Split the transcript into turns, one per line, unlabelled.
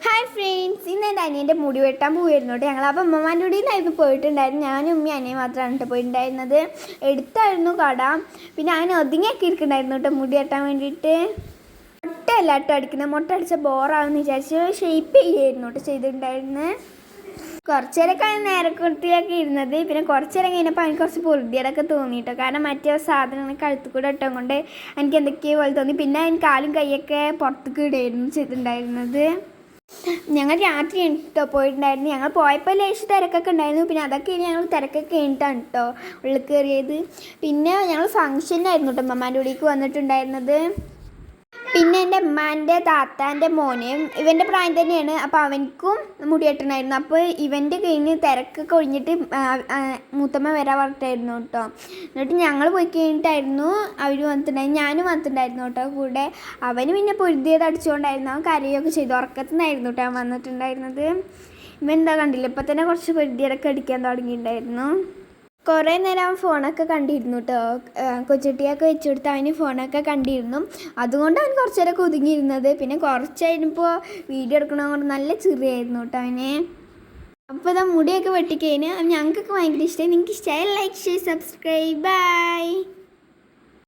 Hi friends, ഇന്ന് എൻ്റെ അനിയൻ്റെ മുടി വെട്ടാൻ പോയിരുന്നു കേട്ടോ. ഞങ്ങൾ അപ്പോൾ ഉമ്മമാൻ്റെ കൂടിയിലായിരുന്നു പോയിട്ടുണ്ടായിരുന്നു. ഞാനും ഉമ്മയും അനിയൻ മാത്രമാണ് കേട്ടോ പോയിട്ടുണ്ടായിരുന്നത്. എടുത്തായിരുന്നു കട. പിന്നെ അങ്ങനെ ഒതുങ്ങിയൊക്കെ ഇരിക്കുന്നുണ്ടായിരുന്നു കേട്ടോ മുടി വെട്ടാൻ വേണ്ടിയിട്ട്. മുട്ടയല്ല കേട്ടോ അടിക്കുന്നത്. മുട്ട അടിച്ച ബോറാണെന്ന് വിചാരിച്ച് ഷേപ്പ് ചെയ്യായിരുന്നു കേട്ടോ ചെയ്തിട്ടുണ്ടായിരുന്നത്. കുറച്ച് നേരമൊക്കെ നേരക്കുട്ടിയൊക്കെ ഇരുന്നത്. പിന്നെ കുറച്ച് നേരം കഴിഞ്ഞപ്പോൾ എനിക്ക് കുറച്ച് പൊറുതിയോടൊക്കെ തോന്നിയിട്ടോ. കാരണം മറ്റേ സാധനങ്ങൾ കഴുത്തിൽ കൂടെ ഇട്ടത് കൊണ്ട് എനിക്ക് എന്തൊക്കെയോ പോലെ തോന്നി. പിന്നെ എനിക്ക് കാലും കൈയൊക്കെ പുറത്തേക്ക് ഇടുകയായിരുന്നു ചെയ്തിട്ടുണ്ടായിരുന്നത്. ഞങ്ങൾ രാത്രി കേട്ടോ പോയിട്ടുണ്ടായിരുന്നു. ഞങ്ങൾ പോയപ്പോൾ ലേശം തിരക്കൊക്കെ ഉണ്ടായിരുന്നു. പിന്നെ അതൊക്കെ ഞങ്ങൾ തിരക്കൊക്കെ കഴിഞ്ഞിട്ടാണ് കേട്ടോ ഉള്ളിൽ കയറിയത്. പിന്നെ ഞങ്ങൾ ഫംഗ്ഷനായിരുന്നു കേട്ടോ ഉമ്മമാൻ്റെ കൂടിക്ക് വന്നിട്ടുണ്ടായിരുന്നത്. പിന്നെ എൻ്റെ ഉമ്മാൻ്റെ താത്താൻ്റെ മോന് ഇവൻ്റെ പ്രായം തന്നെയാണ്. അപ്പോൾ അവനക്കും മുടി വെട്ടണമായിരുന്നു. അപ്പോൾ ഇവൻ്റെ കഴിഞ്ഞ് തിരക്കൊക്കെ ഒഴിഞ്ഞിട്ട് മൂത്തമ്മ വരാൻ പറഞ്ഞിട്ടായിരുന്നു കേട്ടോ. എന്നിട്ട് ഞങ്ങൾ പോയി കഴിഞ്ഞിട്ടായിരുന്നു അവർ വന്നിട്ടുണ്ടായിരുന്നു. ഞാനും വന്നിട്ടുണ്ടായിരുന്നു കേട്ടോ കൂടെ. അവന് പിന്നെ പൊരുതിയത് അടിച്ചുകൊണ്ടായിരുന്നു. അവൻ കരയൊക്കെ ചെയ്തു. ഉറക്കത്തു നിന്നായിരുന്നു കേട്ടോ അവൻ വന്നിട്ടുണ്ടായിരുന്നത്. ഇവൻ എന്താ കണ്ടില്ല, ഇപ്പം തന്നെ കുറച്ച് പൊരുതിയടൊക്കെ അടിക്കാൻ തുടങ്ങിയിട്ടുണ്ടായിരുന്നു. കുറേ നേരം അവൻ ഫോണൊക്കെ കണ്ടിരുന്നു കേട്ടോ. കൊച്ചുട്ടിയൊക്കെ വെച്ച് കൊടുത്ത് അവന് ഫോണൊക്കെ കണ്ടിരുന്നു. അതുകൊണ്ട് അവൻ കുറച്ച് നേരമൊക്കെ ഒതുങ്ങിയിരുന്നത്. പിന്നെ കുറച്ച് കഴിഞ്ഞപ്പോൾ വീഡിയോ എടുക്കണത് കൊണ്ട് നല്ല ചെറിയായിരുന്നു കേട്ടോ അവന്. അപ്പോൾ ഇതാ മുടിയൊക്കെ വെട്ടിക്കഴിഞ്ഞ് ഞങ്ങൾക്കൊക്കെ ഭയങ്കര ഇഷ്ടമായി. നിങ്ങൾക്ക് ഇഷ്ടമായി ലൈക്ക് ഷെയർ സബ്സ്ക്രൈബ് ബൈ.